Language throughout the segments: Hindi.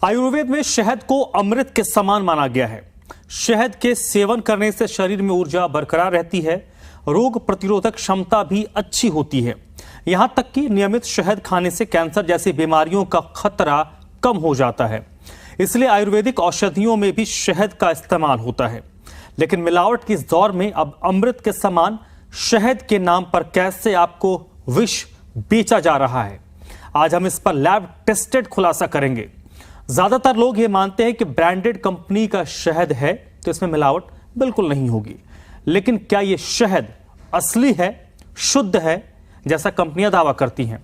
आयुर्वेद में शहद को अमृत के समान माना गया है। शहद के सेवन करने से शरीर में ऊर्जा बरकरार रहती है, रोग प्रतिरोधक क्षमता भी अच्छी होती है। यहां तक कि नियमित शहद खाने से कैंसर जैसी बीमारियों का खतरा कम हो जाता है। इसलिए आयुर्वेदिक औषधियों में भी शहद का इस्तेमाल होता है। लेकिन मिलावट के इस दौर में अब अमृत के समान शहद के नाम पर कैसे आपको विष बेचा जा रहा है, आज हम इस पर लैब टेस्टेड खुलासा करेंगे। ज्यादातर लोग ये मानते हैं कि ब्रांडेड कंपनी का शहद है तो इसमें मिलावट बिल्कुल नहीं होगी। लेकिन क्या यह शहद असली है, शुद्ध है, जैसा कंपनियां दावा करती हैं?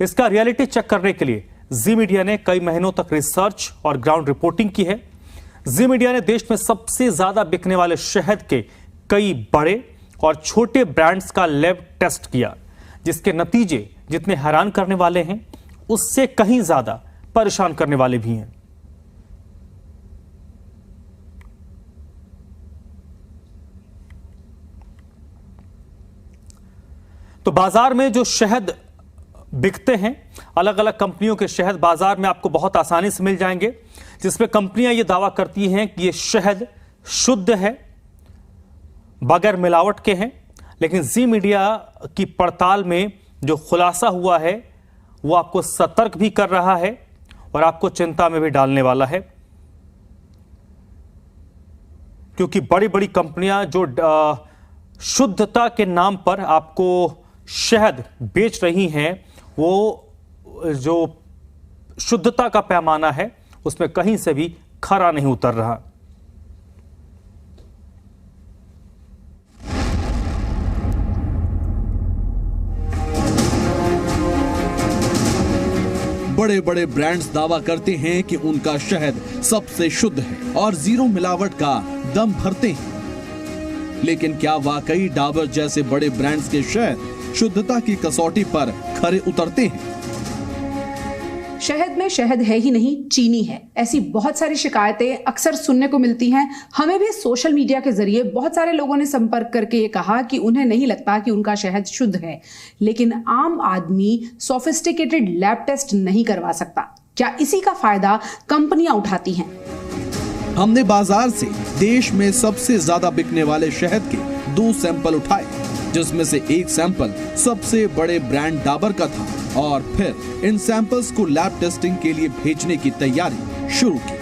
इसका रियलिटी चेक करने के लिए जी मीडिया ने कई महीनों तक रिसर्च और ग्राउंड रिपोर्टिंग की है। जी मीडिया ने देश में सबसे ज्यादा बिकने वाले शहद के कई बड़े और छोटे ब्रांड्स का लैब टेस्ट किया, जिसके नतीजे जितने हैरान करने वाले हैं उससे कहीं ज्यादा परेशान करने वाले भी हैं। तो बाजार में जो शहद बिकते हैं, अलग अलग कंपनियों के शहद बाजार में आपको बहुत आसानी से मिल जाएंगे, जिसमें कंपनियां ये दावा करती हैं कि ये शहद शुद्ध है, बगैर मिलावट के हैं। लेकिन जी मीडिया की पड़ताल में जो खुलासा हुआ है वो आपको सतर्क भी कर रहा है और आपको चिंता में भी डालने वाला है, क्योंकि बड़ी बड़ी कंपनियां जो शुद्धता के नाम पर आपको शहद बेच रही हैं, वो जो शुद्धता का पैमाना है उसमें कहीं से भी खरा नहीं उतर रहा। बड़े बड़े ब्रांड्स दावा करते हैं कि उनका शहद सबसे शुद्ध है और जीरो मिलावट का दम भरते हैं। लेकिन क्या वाकई डाबर जैसे बड़े ब्रांड्स के शहद शुद्धता की कसौटी पर खरे उतरते हैं? शहद में शहद है ही नहीं, चीनी है। ऐसी बहुत सारी शिकायतें अक्सर सुनने को मिलती हैं। हमें भी सोशल मीडिया के जरिए बहुत सारे लोगों ने संपर्क करके ये कहा कि उन्हें नहीं लगता कि उनका शहद शुद्ध है। लेकिन आम आदमी सोफिस्टिकेटेड लैब टेस्ट नहीं करवा सकता। क्या इसी का फायदा कंपनियां उठाती हैं? हमने बाजार से देश में सबसे ज्यादा बिकने वाले शहद के 2 सैंपल उठाए, जिसमें से एक सैंपल सबसे बड़े ब्रांड डाबर का था, और फिर इन सैंपल्स को लैब टेस्टिंग के लिए भेजने की तैयारी शुरू की।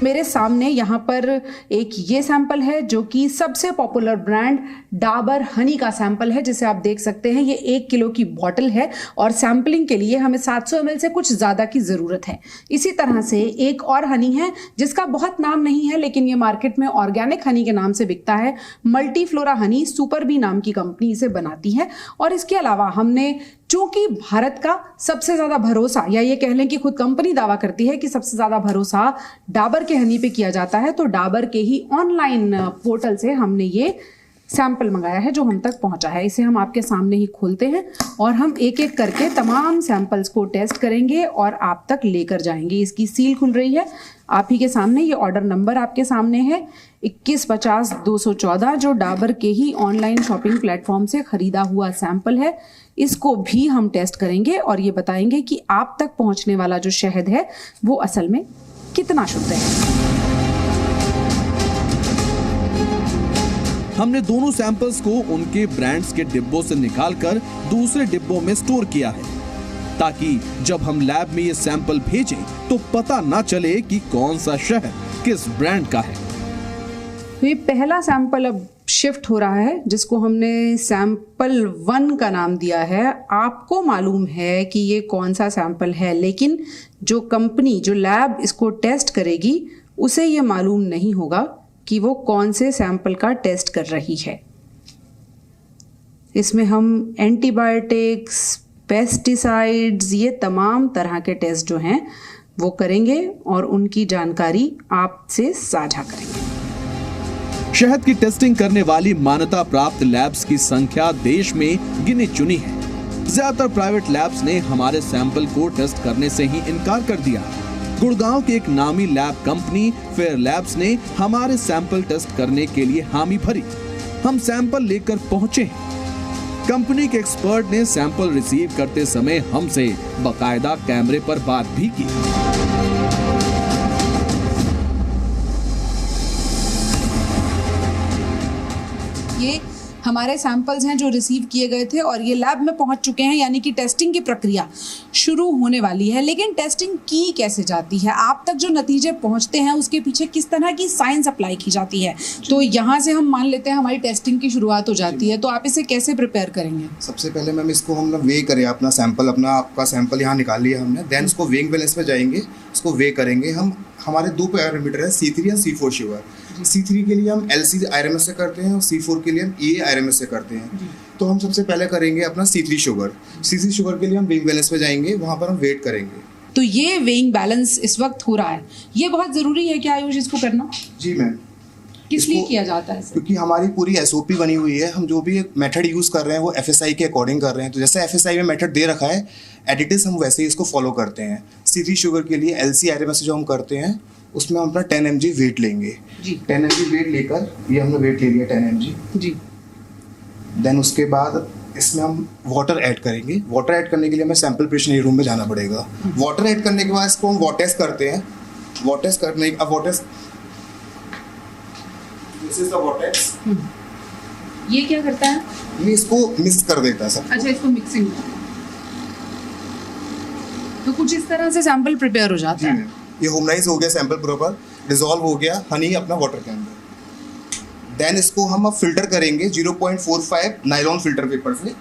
मेरे सामने यहाँ पर एक ये सैंपल है जो कि सबसे पॉपुलर ब्रांड डाबर हनी का सैंपल है, जिसे आप देख सकते हैं। ये 1 किलो की बॉटल है और सैंपलिंग के लिए हमें 700 ml से कुछ ज़्यादा की ज़रूरत है। इसी तरह से एक और हनी है जिसका बहुत नाम नहीं है, लेकिन ये मार्केट में ऑर्गेनिक हनी के नाम से बिकता है। मल्टीफ्लोरा हनी सुपर बी नाम की कंपनी इसे बनाती है। और इसके अलावा हमने, चूंकि भारत का सबसे ज्यादा भरोसा, या ये कह लें कि खुद कंपनी दावा करती है कि सबसे ज्यादा भरोसा डाबर के हनी पे किया जाता है, तो डाबर के ही ऑनलाइन पोर्टल से हमने ये सैंपल मंगाया है जो हम तक पहुंचा है। इसे हम आपके सामने ही खोलते हैं और हम एक एक करके तमाम सैंपल्स को टेस्ट करेंगे और आप तक लेकर जाएंगे। इसकी सील खुल रही है आप ही के सामने। ये ऑर्डर नंबर आपके सामने है 2150-214, जो डाबर के ही ऑनलाइन शॉपिंग प्लेटफॉर्म से खरीदा हुआ सैंपल है। इसको भी हम टेस्ट करेंगे और ये बताएंगे कि आप तक पहुंचने वाला जो शहद है वो असल में कितना शुद्ध है। हमने दोनों सैंपल्स को उनके ब्रांड्स के डिब्बों से निकालकर दूसरे डिब्बों में स्टोर किया है, ताकि जब हम लैब में ये सैंपल भेजें तो पता ना चले कि कौन सा शहद किस ब्रांड का है। ये पहला सैंपल अब शिफ्ट हो रहा है, जिसको हमने सैंपल 1 का नाम दिया है। आपको मालूम है कि ये कौन सा सैंपल है, लेकिन जो कंपनी, जो लैब इसको टेस्ट करेगी, उसे ये मालूम नहीं होगा कि वो कौन से सैंपल का टेस्ट कर रही है। इसमें हम एंटीबायोटिक्स, पेस्टिसाइड्स, ये तमाम तरह के टेस्ट जो हैं वो करेंगे और उनकी जानकारी आपसे साझा करेंगे। शहद की टेस्टिंग करने वाली मान्यता प्राप्त लैब्स की संख्या देश में गिनी चुनी है। ज्यादातर प्राइवेट लैब्स ने हमारे सैंपल को टेस्ट करने से ही इनकार कर दिया। गुड़गांव की एक नामी लैब कंपनी फेयर लैब्स ने हमारे सैंपल टेस्ट करने के लिए हामी भरी। हम सैंपल लेकर पहुंचे हैं। कंपनी के एक्सपर्ट ने सैंपल रिसीव करते समय हमसे बाकायदा कैमरे पर बात भी की। हमारे सैंपल्स हैं जो रिसीव किए गए थे और ये लैब में पहुंच चुके हैं, यानी कि टेस्टिंग की प्रक्रिया शुरू होने वाली है। लेकिन टेस्टिंग की कैसे जाती है, आप तक जो नतीजे पहुंचते हैं उसके पीछे किस तरह की साइंस अप्लाई की जाती है, तो यहाँ से हम मान लेते हैं हमारी टेस्टिंग की शुरुआत हो जाती है। तो आप इसे कैसे प्रिपेयर करेंगे? सबसे पहले मैम इसको हम वे करें, अपना सैंपल, आपका सैंपल यहाँ निकाल लिया हमने, देन उसको वेइंग बैलेंस में जाएंगे, उसको वे करेंगे हम। हमारे 2 पैरामीटर है, C3 या C4 शुगर। C3 के लिए हम LC IRMS से करते हैं और C4 के लिए हम EA IRMS से करते हैं। तो हम सबसे पहले करेंगे अपना C3 शुगर। C3 शुगर के लिए हम वेइंग बैलेंस में जाएंगे, वहाँ पर हम वेट करेंगे। तो ये वेइंग बैलेंस इस वक्त हो रहा है, ये बहुत ज़रूरी है क्या आयुष इसको करना? जी मैम। किस लिए किया जाता है? क्योंकि हमारी पूरी SOP बनी हुई है, हम जो भी मेथड यूज़ कर रहे हैं वो FSI के अकॉर्डिंग कर रहे हैं। तो जैसे FSI में मेथड दे रखा है एडिटिव्स, हम वैसे ही इसको फॉलो करते हैं। C3 शुगर के लिए LC IRMS जो हम करते हैं उसमें हम अपना 10 mg वेट लेंगे जी। 10 mg वेट लेकर, ये हमने वेट ले लिया 10 mg जी। देन उसके बाद इसमें हम वाटर ऐड करेंगे। वाटर ऐड करने के लिए हमें सैंपल प्रिपरेशन रूम में जाना पड़ेगा। वाटर ऐड करने के बाद इसको हम वाटर टेस्ट करते हैं। वाटर टेस्ट करने अब water, this is the water test. ये क्या करता है? ये इसको मिक्स कर देता है सब। अच्छा, इसको मिक्सिंग। तो कुछ इस तरह से सैंपल प्रिपेयर हो जाता है। ये होमोनाइज हो गया सैंपल, प्रॉपर डिसॉल्व हो गया हनी अपना वाटर के अंदर। देन इसको हम अब फिल्टर करेंगे 0.45 नायलॉन फिल्टर पेपर से।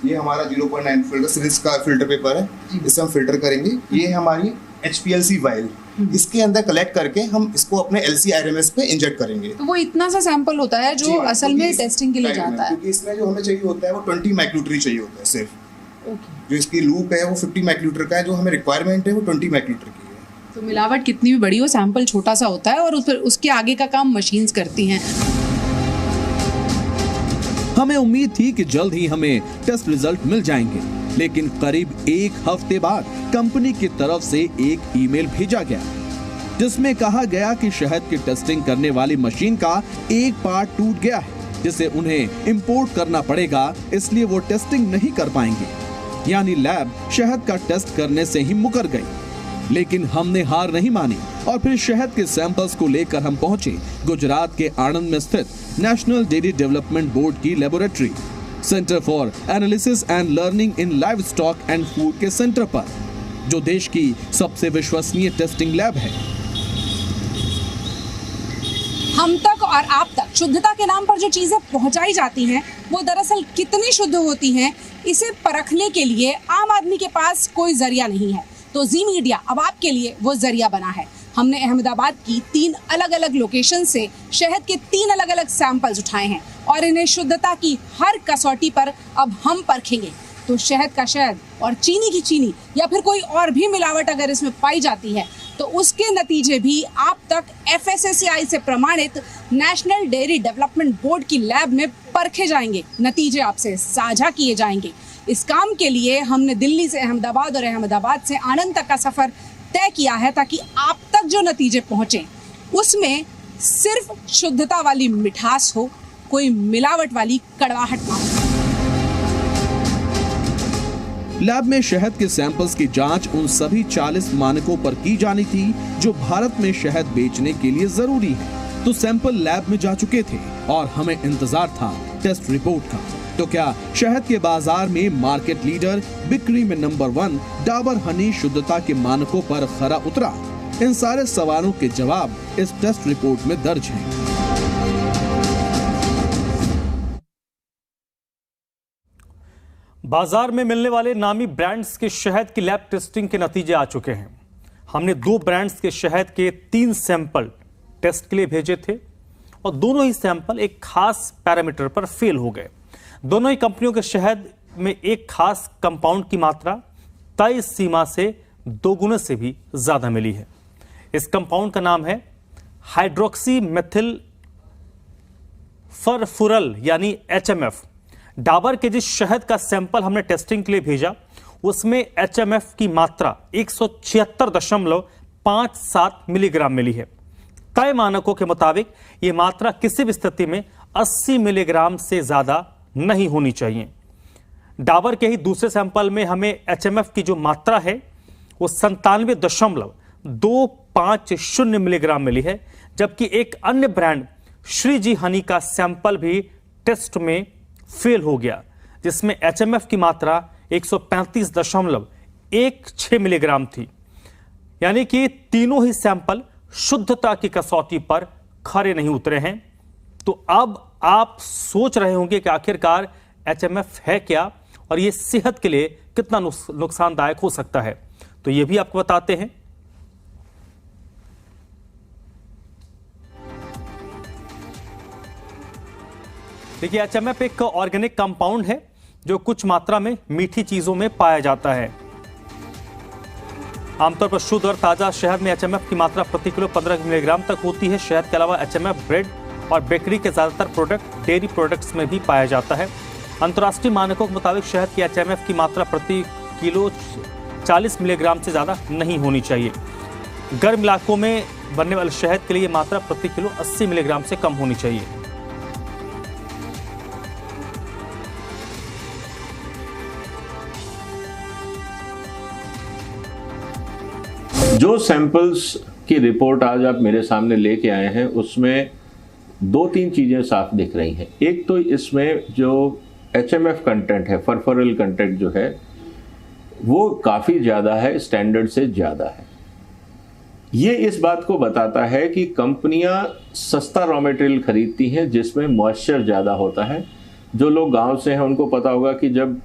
ये हमारा 0.9 फिल्टर सीरीज का फिल्टर पेपर है, इससे हम फिल्टर करेंगे। ये हमारी HPLC वाइल, इसके अंदर कलेक्ट करके हम इसको अपने LC IRMS पे इंजेक्ट करेंगे। तो वो इतना सा सैंपल होता है जो असल में टेस्टिंग के लिए जाता है। क्योंकि इसमें जो हमें चाहिए होता है वो 20 माइक्रोलीटर चाहिए होता है सिर्फ। जो इसकी लूप है वो 50 माइक्रोलीटर का है, जो हमें रिक्वायरमेंट है वो 20 माइक्रोलीटर की है। तो मिलावट कितनी भी बड़ी हो, सैंपल छोटा सा होता है और उसके आगे का काम मशीन्स करती हैं। हमें उम्मीद थी कि जल्द ही हमें टेस्ट रिजल्ट मिल जाएंगे, लेकिन करीब 1 हफ्ते बाद कंपनी की तरफ से एक ईमेल भेजा गया जिसमें कहा गया कि शहद की टेस्टिंग करने वाली मशीन का एक पार्ट टूट गया है, जिसे उन्हें इंपोर्ट करना पड़ेगा, इसलिए वो टेस्टिंग नहीं कर पाएंगे। यानी लैब शहद का टेस्ट करने से ही मुकर गई। लेकिन हमने हार नहीं मानी और फिर शहद के सैंपल्स को लेकर हम पहुंचे गुजरात के आणंद में स्थित नेशनल डेयरी डेवलपमेंट बोर्ड की laboratory, centre for analysis and learning in live stock and food के सेंटर पर, जो देश की सबसे विश्वसनीय टेस्टिंग लैब है। हम तक और आप तक शुद्धता के नाम पर जो चीजें पहुंचाई जाती हैं वो दरअसल कितनी शुद्ध होती हैं, इसे परखने के लिए आम आदमी के पास कोई जरिया नहीं है। तो जी मीडिया अब आपके लिए वो जरिया बना है। हमने अहमदाबाद की 3 अलग अलग लोकेशन से शहद के 3 अलग अलग सैंपल्स उठाए हैं और इन्हें शुद्धता की हर कसौटी पर अब हम परखेंगे। तो शहद का शहद और चीनी की चीनी या फिर कोई और भी मिलावट अगर इसमें पाई जाती है तो उसके नतीजे भी आप तक FSSAI से प्रमाणित नेशनल डेयरी डेवलपमेंट बोर्ड की लैब में परखे जाएंगे, नतीजे आपसे साझा किए जाएंगे। इस काम के लिए हमने दिल्ली से अहमदाबाद और अहमदाबाद से आणंद तक का सफर तय किया है, ताकि आप तक जो नतीजे पहुंचे उसमें सिर्फ शुद्धता वाली मिठास हो, कोई मिलावट वाली कड़वाहट ना हो। लैब में शहद के सैंपल्स की जांच उन सभी 40 मानकों पर की जानी थी जो भारत में शहद बेचने के लिए जरूरी है। तो सैंपल लैब में जा चुके थे और हमें इंतजार था टेस्ट रिपोर्ट का। तो क्या शहद के बाजार में मार्केट लीडर, बिक्री में नंबर 1 डाबर हनी शुद्धता के मानकों पर खरा उतरा? इन सारे सवालों के जवाब इस टेस्ट रिपोर्ट में दर्ज हैं। बाजार में मिलने वाले नामी ब्रांड्स के शहद की लैब टेस्टिंग के नतीजे आ चुके हैं। हमने 2 ब्रांड्स के शहद के 3 सैंपल टेस्ट के लिए भेजे थे और दोनों ही सैंपल एक खास पैरामीटर पर फेल हो गए। दोनों ही कंपनियों के शहद में एक खास कंपाउंड की मात्रा तय सीमा से 2 गुने से भी ज्यादा मिली है। इस कंपाउंड का नाम है हाइड्रोक्सी मेथिल फरफुरल यानी HMF। डाबर के जिस शहद का सैंपल हमने टेस्टिंग के लिए भेजा उसमें HMF की मात्रा 176.57 मिलीग्राम मिली है। तय मानकों के मुताबिक यह मात्रा किसी भी स्थिति में 80 मिलीग्राम से ज्यादा नहीं होनी चाहिए। डाबर के ही दूसरे सैंपल में हमें HMF की जो मात्रा है वो 97.250 मिलीग्राम मिली है, जबकि एक अन्य ब्रांड श्री जी हनी का सैंपल भी टेस्ट में फेल हो गया, जिसमें HMF की मात्रा 135.16 मिलीग्राम थी। यानी कि तीनों ही सैंपल शुद्धता की कसौटी पर खरे नहीं उतरे हैं। तो अब आप सोच रहे होंगे कि आखिरकार HMF है क्या और यह सेहत के लिए कितना नुकसानदायक हो सकता है। तो यह भी आपको बताते हैं। देखिए, HMF एक ऑर्गेनिक कंपाउंड है जो कुछ मात्रा में मीठी चीजों में पाया जाता है। आमतौर पर शुद्ध और ताजा शहद में HMF की मात्रा प्रति किलो 15 मिलीग्राम तक होती है। शहद के अलावा HMF ब्रेड और बेकरी के ज्यादातर प्रोडक्ट, डेयरी प्रोडक्ट्स में भी पाया जाता है। अंतर्राष्ट्रीय मानकों के मुताबिक शहद की HMF की मात्रा प्रति किलो 40 मिलीग्राम से ज्यादा नहीं होनी चाहिए। गर्म इलाकों में बनने वाले शहद के लिए मात्रा प्रति किलो 80 मिलीग्राम से कम होनी चाहिए। जो सैंपल्स की रिपोर्ट आज आप मेरे सामने लेके आए हैं उसमें 2-3 चीज़ें साफ दिख रही हैं। एक तो इसमें जो HMF कंटेंट है, फरफरल कंटेंट जो है वो काफ़ी ज़्यादा है, स्टैंडर्ड से ज़्यादा है। ये इस बात को बताता है कि कंपनियां सस्ता रॉ मटेरियल खरीदती हैं जिसमें मॉइस्चर ज़्यादा होता है। जो लोग गांव से हैं उनको पता होगा कि जब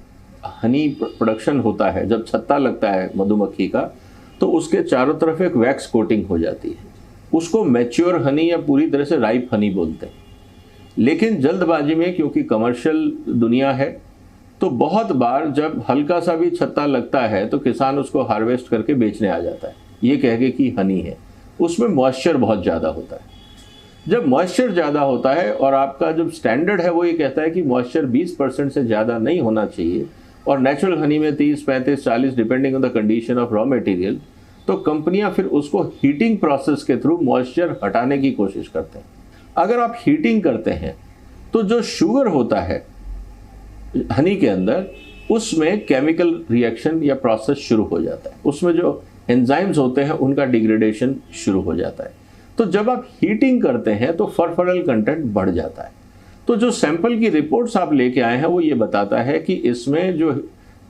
हनी प्रोडक्शन होता है, जब छत्ता लगता है मधुमक्खी का, तो उसके चारों तरफ एक वैक्स कोटिंग हो जाती है। उसको मैच्योर हनी या पूरी तरह से राइप हनी बोलते हैं। लेकिन जल्दबाजी में, क्योंकि कमर्शियल दुनिया है, तो बहुत बार जब हल्का सा भी छत्ता लगता है तो किसान उसको हार्वेस्ट करके बेचने आ जाता है, ये कह के कि हनी है। उसमें मॉइस्चर बहुत ज़्यादा होता है। जब मॉइस्चर ज़्यादा होता है और आपका जो स्टैंडर्ड है वो ये कहता है कि मॉइस्चर 20% से ज़्यादा नहीं होना चाहिए, और नेचुरल हनी में 30, 35, 40 depending on the condition of raw material, तो कंपनियां फिर उसको हीटिंग प्रोसेस के थ्रू मॉइस्चर हटाने की कोशिश करते हैं। अगर आप हीटिंग करते हैं तो जो शुगर होता है हनी के अंदर, उसमें केमिकल रिएक्शन या प्रोसेस शुरू हो जाता है। उसमें जो एंजाइम्स होते हैं उनका डिग्रेडेशन शुरू हो जाता है। तो जब आप हीटिंग करते हैं तो फरफरल कंटेंट बढ़ जाता है। तो जो सैंपल की रिपोर्ट्स आप लेके आए हैं वो ये बताता है कि इसमें जो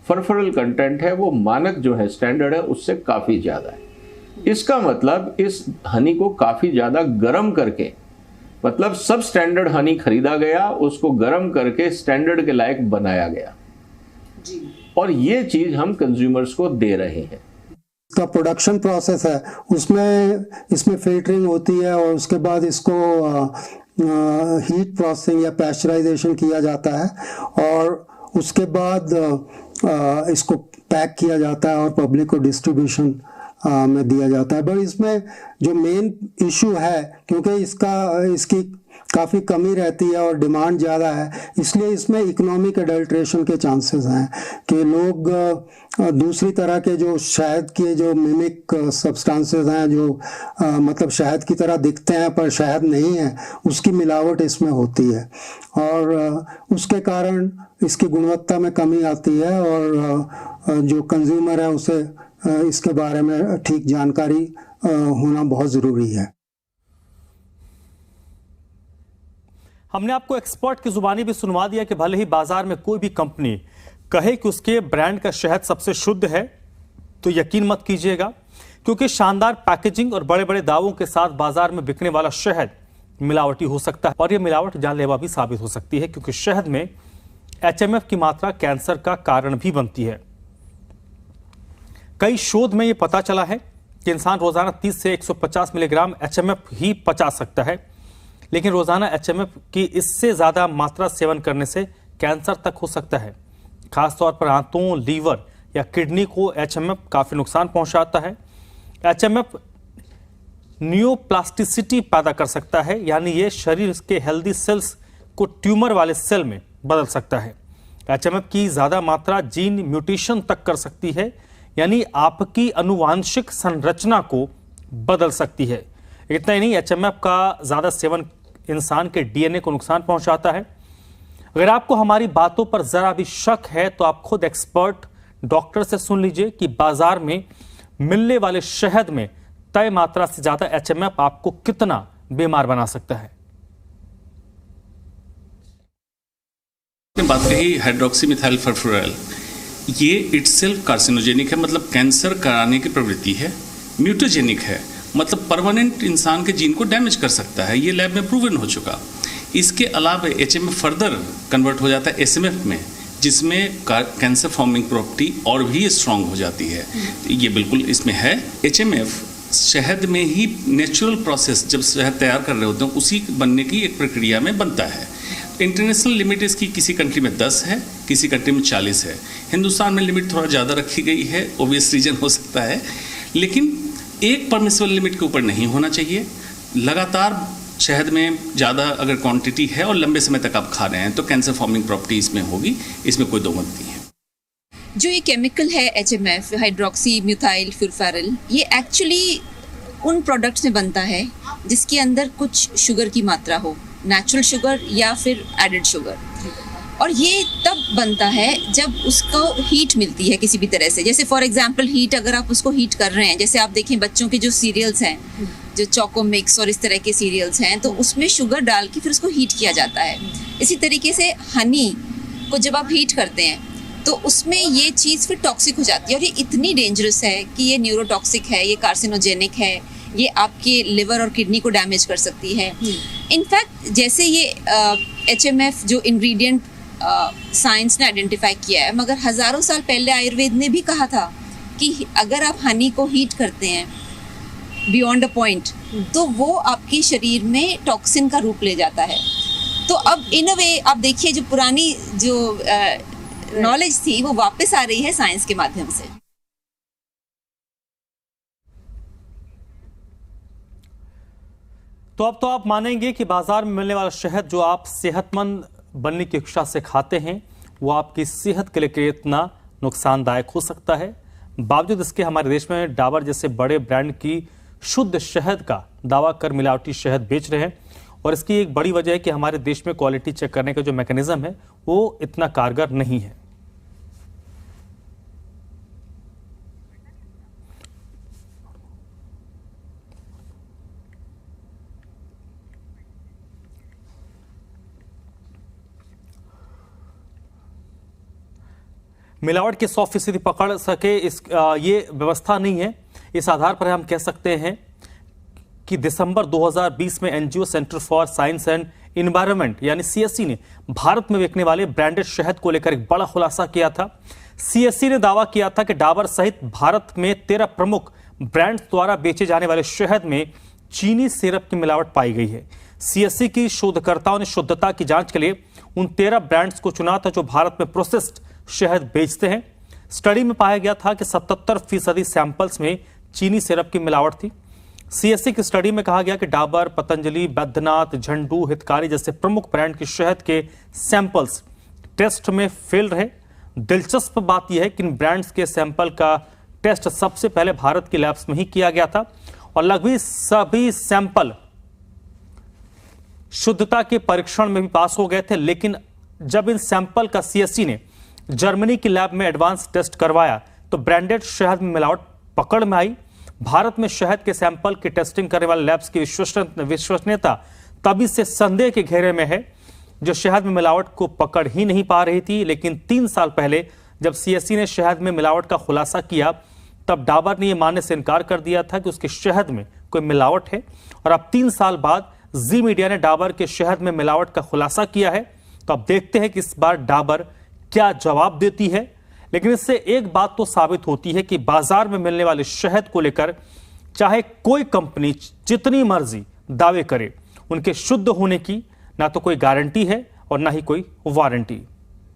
फरफरल कंटेंट है वो मानक जो है, स्टैंडर्ड है, उससे काफ़ी ज़्यादा है। इसका मतलब इस हनी को काफ़ी ज़्यादा गर्म करके, मतलब सब स्टैंडर्ड हनी खरीदा गया, उसको गर्म करके स्टैंडर्ड के लायक बनाया गया जी। और ये चीज़ हम कंज्यूमर्स को दे रहे हैं। इसका प्रोडक्शन प्रोसेस है, इसमें फिल्टरिंग होती है और उसके बाद इसको हीट प्रोसेसिंग या पैस्चराइजेशन किया जाता है और उसके बाद इसको पैक किया जाता है और पब्लिक को डिस्ट्रीब्यूशन में दिया जाता है। बट इसमें जो मेन इशू है, क्योंकि इसकी काफ़ी कमी रहती है और डिमांड ज़्यादा है, इसलिए इसमें इकोनॉमिक एडल्ट्रेशन के चांसेस हैं कि लोग दूसरी तरह के जो शहद के जो मिमिक सब्सटेंसेस हैं, जो मतलब शहद की तरह दिखते हैं पर शहद नहीं है, उसकी मिलावट इसमें होती है और उसके कारण इसकी गुणवत्ता में कमी आती है और जो कंज्यूमर है उसे इसके बारे में ठीक जानकारी होना बहुत ज़रूरी है। हमने आपको एक्सपर्ट की जुबानी भी सुनवा दिया कि भले ही बाजार में कोई भी कंपनी कहे कि उसके ब्रांड का शहद सबसे शुद्ध है, तो यकीन मत कीजिएगा, क्योंकि शानदार पैकेजिंग और बड़े बड़े दावों के साथ बाजार में बिकने वाला शहद मिलावटी हो सकता है और यह मिलावट जानलेवा भी साबित हो सकती है, क्योंकि शहद में HMF की मात्रा कैंसर का कारण भी बनती है। कई शोध में यह पता चला है कि इंसान रोजाना 30 से 150 मिलीग्राम HMF ही पचा सकता है, लेकिन रोजाना HMF की इससे ज्यादा मात्रा सेवन करने से कैंसर तक हो सकता है। खासतौर पर आंतों, लीवर या किडनी को HMF काफी नुकसान पहुंचाता है। HMF न्यूरोप्लास्टिसिटी पैदा कर सकता है, यानी ये शरीर के हेल्दी सेल्स को ट्यूमर वाले सेल में बदल सकता है। HMF की ज्यादा मात्रा जीन म्यूटेशन तक कर सकती है, यानी आपकी आनुवांशिक संरचना को बदल सकती है। इतना ही नहीं, HMF का ज्यादा सेवन इंसान के DNA को नुकसान पहुंचाता है। अगर आपको हमारी बातों पर जरा भी शक है तो आप खुद एक्सपर्ट डॉक्टर से सुन लीजिए कि बाजार में मिलने वाले शहद में तय मात्रा से ज्यादा HMF आपको कितना बीमार बना सकता है। बात कही हाइड्रोक्सी मिथाइल फरफुरैल, ये इटसेल्फ कार्सिनोजेनिक है, मतलब कैंसर कराने की प्रवृत्ति है। म्यूटोजेनिक है, मतलब परमानेंट इंसान के जीन को डैमेज कर सकता है, ये लैब में प्रूवन हो चुका। इसके अलावा HMF फर्दर कन्वर्ट हो जाता है SMF में, जिसमें कैंसर फॉर्मिंग प्रॉपर्टी और भी स्ट्रांग हो जाती है। ये बिल्कुल इसमें है। HMF शहद में ही नेचुरल प्रोसेस, जब शहद तैयार कर रहे होते हैं उसी बनने की एक प्रक्रिया में बनता है। इंटरनेशनल लिमिट इसकी किसी कंट्री में 10 है, किसी कंट्री में 40 है। हिंदुस्तान में लिमिट थोड़ा ज़्यादा रखी गई है, ओबियस रीजन हो सकता है, लेकिन एक परमिसिबल लिमिट के ऊपर नहीं होना चाहिए। लगातार शहद में ज़्यादा अगर क्वांटिटी है और लंबे समय तक आप खा रहे हैं तो कैंसर फॉर्मिंग प्रॉपर्टी इसमें होगी, इसमें कोई दो मत नहीं है। जो ये केमिकल है HMF हाइड्रोक्सी म्यूथाइल फुरफैरल, ये एक्चुअली उन प्रोडक्ट्स में बनता है जिसके अंदर कुछ शुगर की मात्रा हो, नेचुरल शुगर या फिर एडेड शुगर। और ये तब बनता है जब उसको हीट मिलती है किसी भी तरह से। जैसे फॉर एग्जांपल हीट, अगर आप उसको हीट कर रहे हैं, जैसे आप देखें बच्चों के जो सीरियल्स हैं, जो चोको मिक्स और इस तरह के सीरियल्स हैं, तो उसमें शुगर डाल के फिर उसको हीट किया जाता है। इसी तरीके से हनी को जब आप हीट करते हैं तो उसमें ये चीज़ फिर टॉक्सिक हो जाती है, और ये इतनी डेंजरस है कि ये न्यूरोटॉक्सिक है, ये कार्सिनोजेनिक है, ये आपके लिवर और किडनी को डैमेज कर सकती है। इनफैक्ट जैसे ये HMF जो इंग्रेडिएंट साइंस ने आइडेंटिफाई किया है, मगर हज़ारों साल पहले आयुर्वेद ने भी कहा था कि अगर आप हनी को हीट करते हैं बियॉन्ड अ पॉइंट, तो वो आपके शरीर में टॉक्सिन का रूप ले जाता है। तो अब इन अ वे आप देखिए, जो पुरानी जो नॉलेज थी वो वापस आ रही है साइंस के माध्यम से। तो अब तो आप मानेंगे कि बाजार में मिलने वाला शहद जो आप सेहतमंद बनने की इच्छा से खाते हैं, वो आपकी सेहत के लिए कितना नुकसानदायक हो सकता है। बावजूद इसके हमारे देश में डाबर जैसे बड़े ब्रांड की शुद्ध शहद का दावा कर मिलावटी शहद बेच रहे हैं, और इसकी एक बड़ी वजह है कि हमारे देश में क्वालिटी चेक करने का जो मैकेनिज्म है वो इतना कारगर नहीं है। मिलावट की 100% पकड़ सके ये व्यवस्था नहीं है। इस आधार पर हम कह सकते हैं कि दिसंबर 2020 में NGO centre for science and environment यानी CSE ने भारत में बिकने वाले ब्रांडेड शहद को लेकर एक बड़ा खुलासा किया था। CSE ने दावा किया था कि डाबर सहित भारत में 13 प्रमुख ब्रांड्स द्वारा बेचे जाने वाले शहद में चीनी सिरप की मिलावट पाई गई है। CSE की शोधकर्ताओं ने शुद्धता की जांच के लिए उन 13 ब्रांड्स को चुना था जो भारत में प्रोसेस्ड शहद बेचते हैं। स्टडी में पाया गया था कि 77% सैंपल्स में चीनी सिरप की मिलावट थी। CSE की स्टडी में कहा गया कि डाबर, पतंजलि, बैद्यनाथ, झंडू, हितकारी जैसे प्रमुख ब्रांड के शहद के सैंपल्स टेस्ट में फेल रहे। दिलचस्प बात यह है कि इन ब्रांड्स के सैंपल का टेस्ट सबसे पहले भारत की लैब्स में ही किया गया था और लगभग सभी सैंपल शुद्धता के परीक्षण में भी पास हो गए थे। लेकिन जब इन सैंपल का CSE ने जर्मनी की लैब में एडवांस टेस्ट करवाया तो ब्रांडेड शहद में मिलावट पकड़ में आई। भारत में शहद के सैंपल की टेस्टिंग करने वाले लैब्स की विश्वसनीयता तभी से संदेह के घेरे में है, जो शहद में मिलावट को पकड़ ही नहीं पा रही थी। लेकिन 3 साल पहले जब CSE ने शहद में मिलावट का खुलासा किया, तब डाबर ने यह मानने से इनकार कर दिया था कि उसके शहद में कोई मिलावट है। और अब 3 साल बाद जी मीडिया ने डाबर के शहद में मिलावट का खुलासा किया है। तो अब देखते हैं कि इस बार डाबर क्या जवाब देती है। लेकिन इससे एक बात तो साबित होती है कि बाजार में मिलने वाले शहद को लेकर चाहे कोई कंपनी जितनी मर्जी दावे करे, उनके शुद्ध होने की ना तो कोई गारंटी है और ना ही कोई वारंटी।